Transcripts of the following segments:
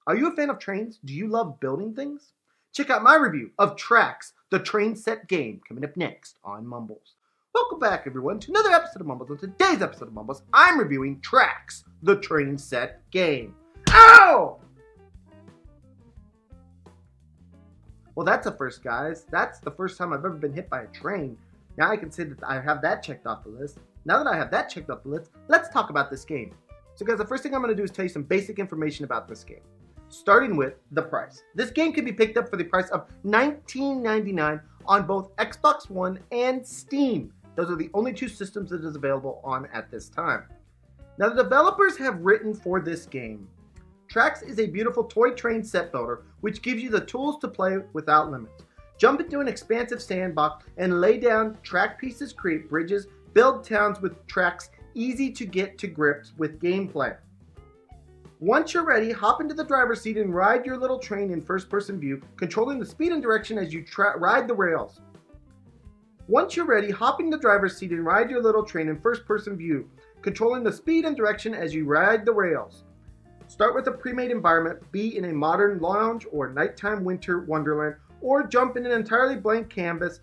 Are you a fan of trains? Do you love building things? Check out my review of Tracks, the train set game, coming up next on Mumbles. Welcome back, everyone, to another episode of Mumbles. On today's episode of Mumbles, I'm reviewing Tracks, the train set game. Ow! Well, that's a first, guys. That's the first time I've ever been hit by a train. Now I can say that I have that checked off the list. Now that I have that checked off the list, let's talk about this game. So guys, the first thing I'm going to do is tell you some basic information about this game. Starting with the price. This game can be picked up for the price of $19.99 on both Xbox One and Steam. Those are the only two systems that it is available on at this time. Now the developers have written for this game. Tracks is a beautiful toy train set builder which gives you the tools to play without limits. Jump into an expansive sandbox and lay down track pieces, create bridges, build towns with tracks, easy to get to grips with gameplay. Once you're ready, hop into the driver's seat and ride your little train in first-person view, controlling the speed and direction as you ride the rails. Once you're ready, hop in the driver's seat and ride your little train in first-person view, controlling the speed and direction as you ride the rails. Start with a pre-made environment, be in a modern lounge or nighttime winter wonderland, or jump in an entirely blank canvas,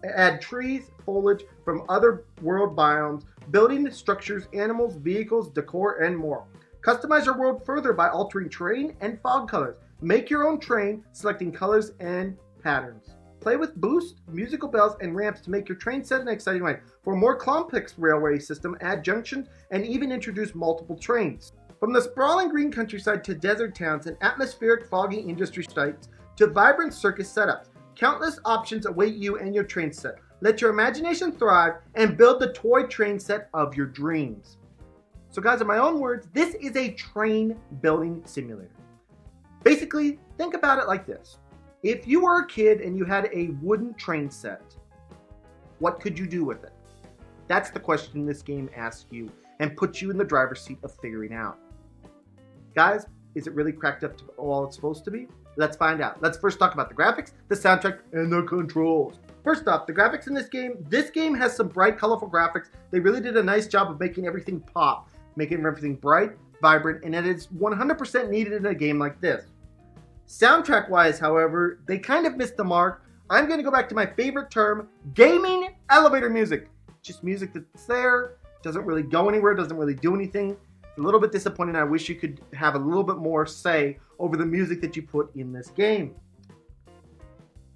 add trees, foliage from other world biomes, building structures, animals, vehicles, decor, and more. Customize your world further by altering terrain and fog colors. Make your own train, selecting colors and patterns. Play with boost, musical bells, and ramps to make your train set an exciting ride. For a more complex railway system, add junctions and even introduce multiple trains. From the sprawling green countryside to desert towns and atmospheric foggy industry sites to vibrant circus setups, countless options await you and your train set. Let your imagination thrive and build the toy train set of your dreams. So guys, in my own words, this is a train building simulator. Basically, think about it like this. If you were a kid and you had a wooden train set, what could you do with it? That's the question this game asks you and puts you in the driver's seat of figuring out. Guys, is it really cracked up to all it's supposed to be? Let's find out. Let's first talk about the graphics, the soundtrack, and the controls. First off, the graphics in this game has some bright, colorful graphics. They really did a nice job of making everything pop, making everything bright, vibrant, and it is 100% needed in a game like this. Soundtrack-wise, however, they kind of missed the mark. I'm going to go back to my favorite term, gaming elevator music. Just music that's there, doesn't really go anywhere, doesn't really do anything. It's a little bit disappointing. I wish you could have a little bit more say over the music that you put in this game.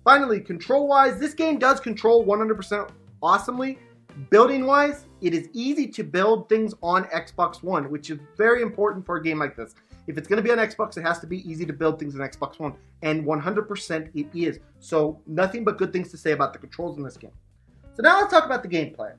Finally, control-wise, this game does control 100% awesomely. Building-wise, it is easy to build things on Xbox One, which is very important for a game like this. If it's going to be on Xbox, it has to be easy to build things on Xbox One, and 100% it is. So nothing but good things to say about the controls in this game. So now let's talk about the gameplay.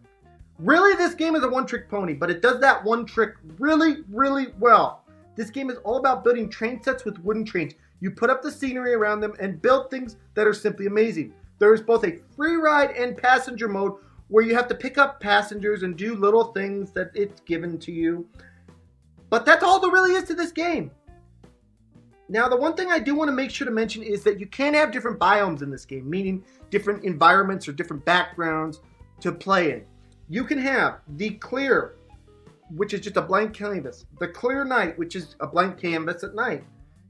Really, this game is a one-trick pony, but it does that one trick really, really well. This game is all about building train sets with wooden trains. You put up the scenery around them and build things that are simply amazing. There is both a free ride and passenger mode where you have to pick up passengers and do little things that it's given to you. But that's all there really is to this game. Now, the one thing I do want to make sure to mention is that you can have different biomes in this game, meaning different environments or different backgrounds to play in. You can have the clear, which is just a blank canvas. The clear night, which is a blank canvas at night.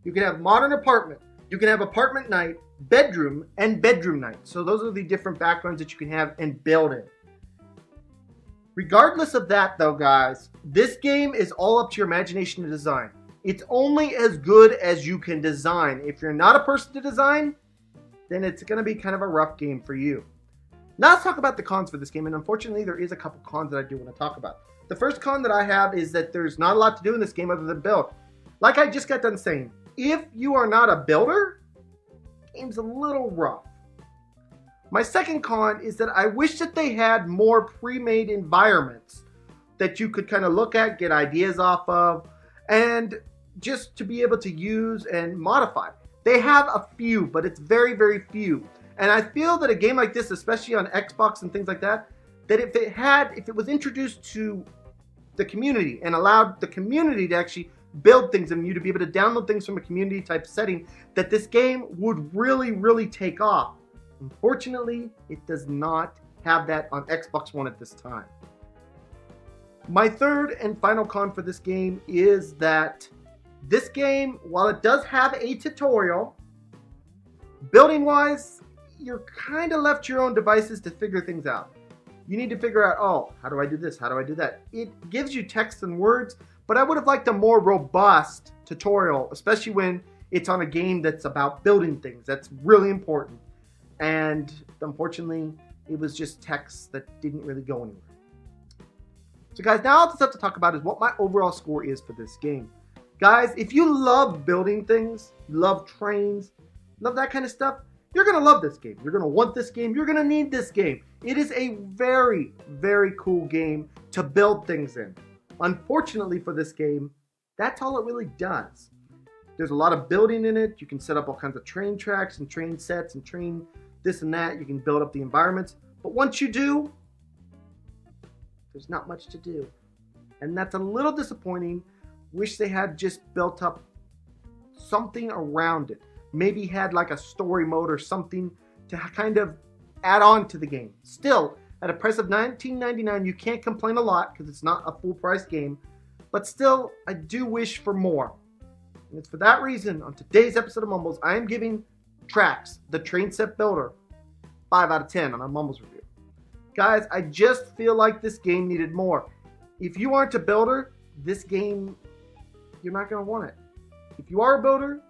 You can have modern apartment. You can have apartment night, bedroom, and bedroom night. So those are the different backgrounds that you can have and build in. Regardless of that though, guys, this game is all up to your imagination to design. It's only as good as you can design. If you're not a person to design, then it's going to be kind of a rough game for you. Now let's talk about the cons for this game, and unfortunately there is a couple cons that I do want to talk about. The first con that I have is that there's not a lot to do in this game other than build. Like I just got done saying, if you are not a builder, the game's a little rough. My second con is that I wish that they had more pre-made environments that you could kind of look at, get ideas off of, and just to be able to use and modify. They have a few, but it's very, very few. And I feel that a game like this, especially on Xbox and things like that, that if it was introduced to the community and allowed the community to actually build things and you to be able to download things from a community type setting, that this game would really, really take off. Unfortunately, it does not have that on Xbox One at this time. My third and final con for this game is that This game, while it does have a tutorial, building-wise, you're kind of left to your own devices to figure things out. You need to figure out, oh, how do I do this? How do I do that? It gives you text and words, but I would have liked a more robust tutorial, especially when it's on a game that's about building things. That's really important. And unfortunately, it was just text that didn't really go anywhere. So guys, now all that's left to talk about is what my overall score is for this game. Guys, if you love building things, love trains, love that kind of stuff, you're going to love this game. You're going to want this game. You're going to need this game. It is a very, very cool game to build things in. Unfortunately for this game, that's all it really does. There's a lot of building in it. You can set up all kinds of train tracks and train sets and train this and that. You can build up the environments. But once you do, there's not much to do. And that's a little disappointing. Wish they had just built up something around it. Maybe had like a story mode or something to kind of add on to the game. Still, at a price of $19.99, you can't complain a lot because it's not a full price game. But still, I do wish for more. And it's for that reason, on today's episode of Mumbles, I am giving Tracks, the train set builder, 5 out of 10 on our Mumbles review. Guys, I just feel like this game needed more. If you aren't a builder, this game, you're not going to want it. If you are a builder,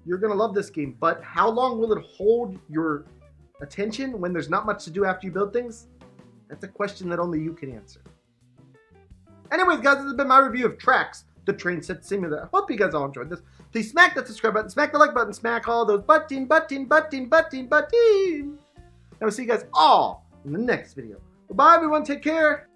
you're going to love this game. But how long will it hold your attention when there's not much to do after you build things? That's a question that only you can answer. Anyways, guys, this has been my review of Tracks, the train set simulator. I hope you guys all enjoyed this. Please smack that subscribe button, smack the like button, smack all those button. And we'll see you guys all in the next video. Bye-bye, everyone. Take care.